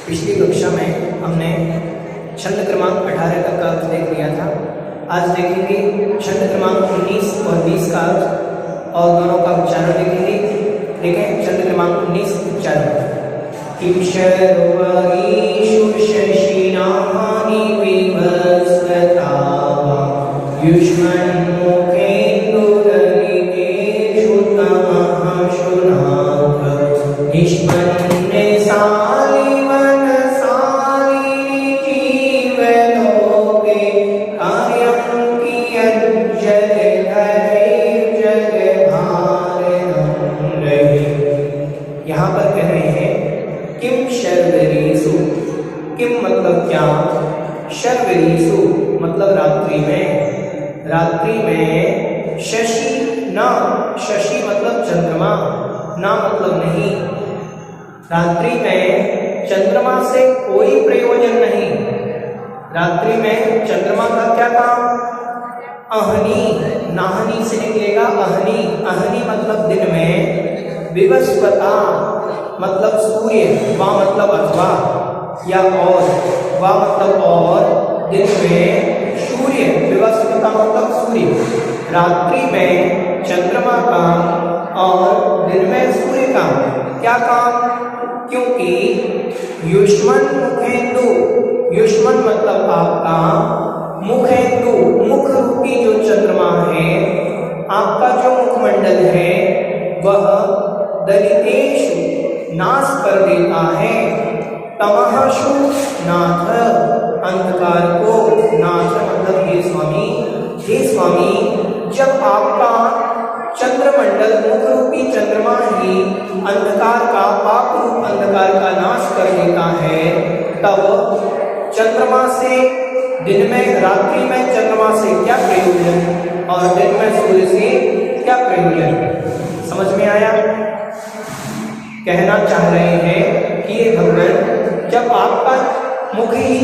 पिछली कक्षा में हमने छंद क्रमांक 18 तक का अर्थ देख लिया था। आज देखेंगे छंद क्रमांक 19 और 20 का अर्थ और दोनों का उच्चारण देखेंगे। देखें छंद क्रमांक 19 उच्चारण। किम शर्वरीषु शशिनानि विभस्वता युष्मन्मुखेन्दुदलितेषु तमः शुनाथ निष्पन्ने सालिवन सालिनि जीवलोके कार्यं कियज्जलधरैर्जगभारनं रहि। यहाँ पर कह रहे हैं किम शर्वरीषु। किम मतलब क्या, शर्वरीषु मतलब रात्रि में। रात्रि में शशि न, शशि मतलब चंद्रमा, ना मतलब नहीं। रात्रि में चंद्रमा से कोई प्रयोजन नहीं। रात्रि में चंद्रमा का क्या काम। अहनी, नाहनी से निकलेगा अहनी। अहनी मतलब दिन में। विवस्वता मतलब सूर्य, वा मतलब अथवा या और, वा मतलब और, दिन में सूर्य, विवस्वता मतलब सूर्य। रात्रि में चंद्रमा का और दिन में सूर्य का क्या काम। क्योंकि युष्मन मुखेन्दु, युष्मन मतलब आपका, मुखेन्दु मुख रूपी जो चंद्रमा है, आपका जो मुखमंडल है वह दलितेषु नाश कर देता है। तमहशु नाथ अंधकार को, नाथ मतलब हे स्वामी, हे स्वामी जब आपका चंद्रमंडल मुख रूपी चंद्रमा ही अंधकार का, पाप रूप अंधकार का नाश कर देता है, तब चंद्रमा से दिन में, रात्रि में चंद्रमा से क्या प्रयोजन और दिन में सूर्य से क्या प्रयोजन। समझ में आया। कहना चाह रहे हैं कि ये भगवान जब आपका मुख ही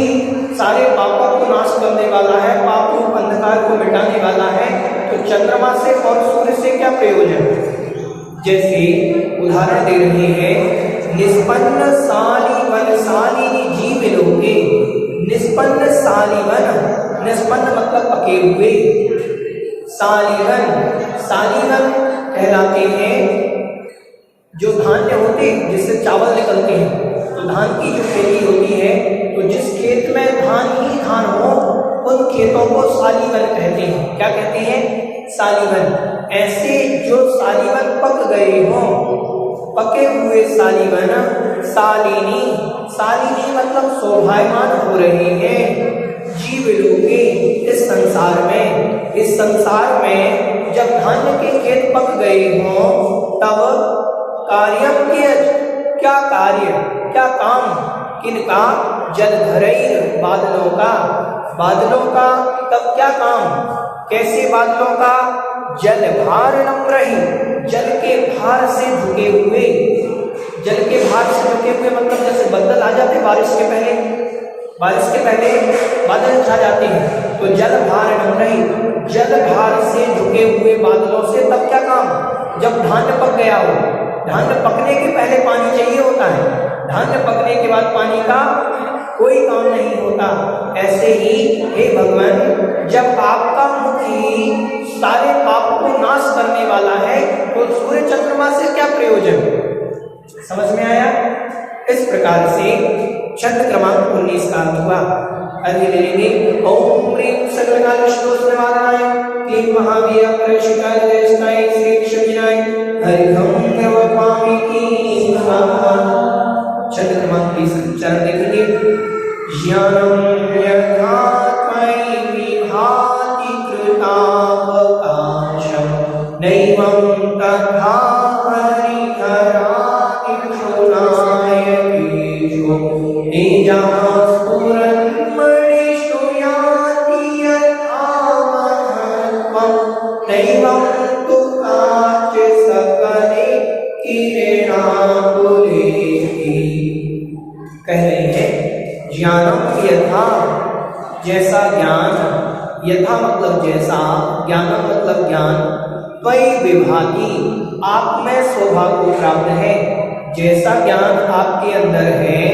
सारे पापों को नाश करने वाला है, पाप रूप अंधकार को मिटाने वाला है, तो चंद्रमा से और सूर्य से क्या प्रयोजन। जैसे उदाहरण दे रहे हैं, निष्पन्न सालिवन सालिनी जीवलोके। निष्पन्न सालिवन, निष्पन्न मतलब पके हुए। सालिवन, सालिवन कहलाते हैं जो धान्य होते जिससे चावल निकलते हैं। तो धान की जो खेती होती है, तो जिस खेत में धान ही धान हो उन खेतों को सालीवन कहते हैं। क्या कहते हैं, सालीवन। ऐसे जो सालीवन पक गए हों, पके हुए सालीवन, सालिनी, सालिनी मतलब शोभायमान हो रहे हैं जीवलोके इस संसार में। इस संसार में जब धान्य के खेत पक गए हों तब कार्यम के क्या कार्य, क्या काम, किनका, जलधरैर बादलों का, बादलों का तब क्या काम, कैसे बादलों का, जल भार नम्रहि, जल के भार से झुके हुए। जल के भार से झुके हुए मतलब जैसे बादल आ जाते बारिश के पहले, बारिश के पहले बादल छा जाते हैं, तो जल भार नम्रहि, जल भार से झुके हुए बादलों से तब क्या काम, जब धान्य पक गया हो। धान्य पकने के पहले पानी चाहिए होता है, धान्य पकने के बाद पानी का कोई काम नहीं होता। ऐसे ही हे भगवान जब आपका मुख ही सारे पाप को नाश करने वाला है, तो सूर्य चंद्रमा से क्या प्रयोजन। समझ में आया। इस प्रकार से छंद क्रमांक 19 का अर्थ हुआ। अर्थ ले लेंगे। ओम ह्रीं सकलकालश्लोषनिवारणाय क्लीं महावीर्यप्रशिकाय श्री कृष्णाय हरिघं नवपामि की नमः। छंद क्रमांक 20 उच्चारण देखेंगे। ज्ञानं यथात्मैव विभाति कृतावकाशं नैवं तथा हरिहराति क्षुणायकेषु निजः स्फुरन्मणिषु याति यथा महत्त्वं नैवं तु काचे सकले किरणाकुलेहि। कह रहे हैं ज्ञानम यथा, जैसा ज्ञान, यथा मतलब जैसा, ज्ञानम मतलब ज्ञान, त्वयि विभाति आप में शोभा को प्राप्त है। जैसा ज्ञान आपके अंदर है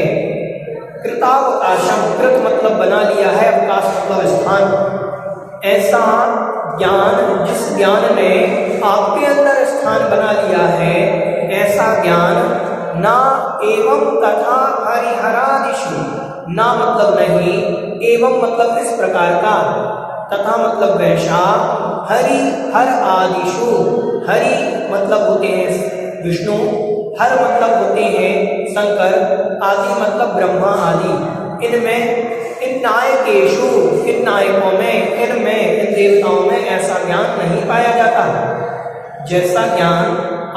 कृतावकाशम, कृत मतलब बना लिया है, अवकाश मतलब स्थान। ऐसा ज्ञान जिस ज्ञान ने आपके अंदर स्थान बना लिया है, ऐसा ज्ञान ना एवं तथा हरिहरादिषु, ना मतलब नहीं, एवं मतलब इस प्रकार का, तथा मतलब वैसा, हरि हर आदिषु, हरि मतलब होते हैं विष्णु, हर मतलब होते हैं शंकर, आदि मतलब ब्रह्मा आदि, इनमें इन नायकेशु, इन नायकों में, इनमें, इन देवताओं में ऐसा ज्ञान नहीं पाया जाता जैसा ज्ञान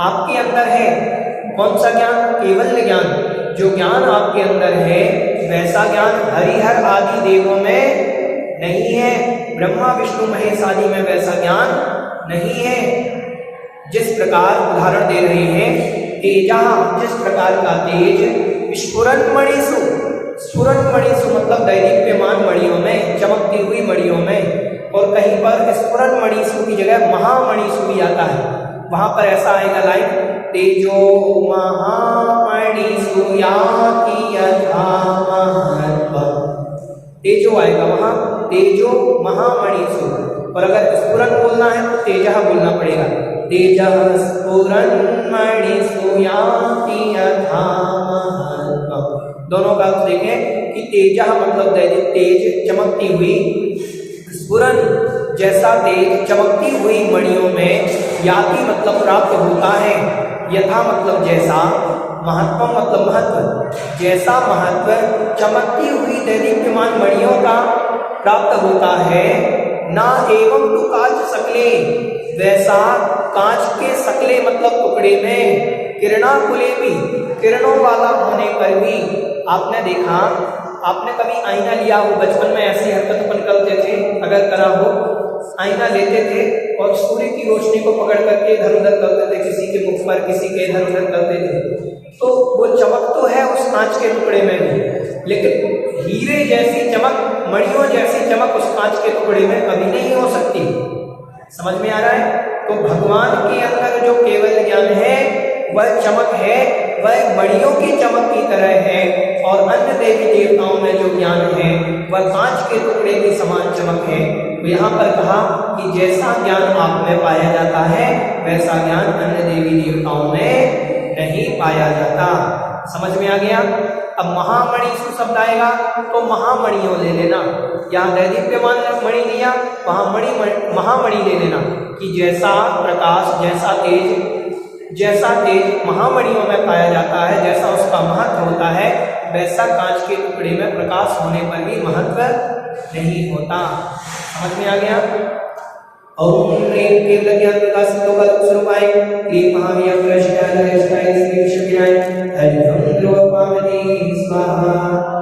आपके अंदर है। कौन सा ज्ञान? केवल ज्ञान। जो ज्ञान आपके अंदर है वैसा ज्ञान हरिहर आदि देवों में नहीं है, ब्रह्मा विष्णु महेश आदि में वैसा ज्ञान नहीं है। जिस प्रकार उदाहरण दे रहे हैं, तेजा, जिस प्रकार का तेज, स्फुरन मणिषु, स्फुरन मणिषु मतलब दैदीप्यमान मणियों में, चमकती हुई मणियों में, और कहीं पर स्फुरन मणिषु की जगह महामणिषु भी आता है, वहां पर ऐसा आएगा लाइन, तेजो महामणिषु याति यथा महत्वम्, तेजो आएगा वहां, तेजो महामणिषु। और अगर स्फुरन बोलना है तो तेजः बोलना पड़ेगा, तेजः स्फुरन मणिषु याति यथा महत्वम्। दोनों का अर्थ देखें कि तेजः मतलब तेज, चमकती हुई, स्फुरन जैसा तेज चमकती हुई मणियों में, याति मतलब प्राप्त होता है, यथा मतलब जैसा, महत्व मतलब महत्व, जैसा महत्व चमकती हुई दैदीप्यमान मणियों का प्राप्त होता है, ना एवं तो कांच सकले, वैसा कांच के सकले मतलब टुकड़े में, किरणाकुले भी, किरणों वाला होने पर भी। आपने देखा, आपने कभी आईना लिया हो, बचपन में ऐसी हरकत अपन करते थे, अगर करा हो, आईना लेते थे और सूर्य की रोशनी को पकड़ करके इधर उधर करते थे, किसी के मुख पर, किसी के इधर उधर करते थे, तो वो चमक तो है उस कांच के टुकड़े में भी, लेकिन हीरे जैसी चमक, मणियों जैसी चमक उस कांच के टुकड़े में कभी नहीं हो सकती। समझ में आ रहा है? तो भगवान के अंदर जो केवल ज्ञान है वह चमक है, वह मणियों की चमक की तरह है, और अन्य देवी देवताओं में जो ज्ञान है वह कांच के टुकड़े की समान चमक है। तो यहाँ पर कहा कि जैसा ज्ञान आप में पाया जाता है वैसा ज्ञान अन्य देवी देवताओं में नहीं पाया जाता। समझ में आ गया? अब महामणिषु शब्द आएगा तो महामणियों ले लेना, यहाँ दैदीप्यमान मणि लिया, वहां महामणि ले लेना, कि जैसा प्रकाश, जैसा तेज महामणियों में पाया जाता है, जैसा उसका महत्व होता है, वैसा कांच के टुकड़े में प्रकाश होने पर भी महत्व नहीं होता। समझ में आ गया? ओम ह्रीं केवल ज्ञान प्रकाशित होकर स्वरूपाय क्लीं महाव्यग्रष्टाय नरेष्टाय श्री विष्णुविनाय हरिओम द्रवपावती स्वाहा।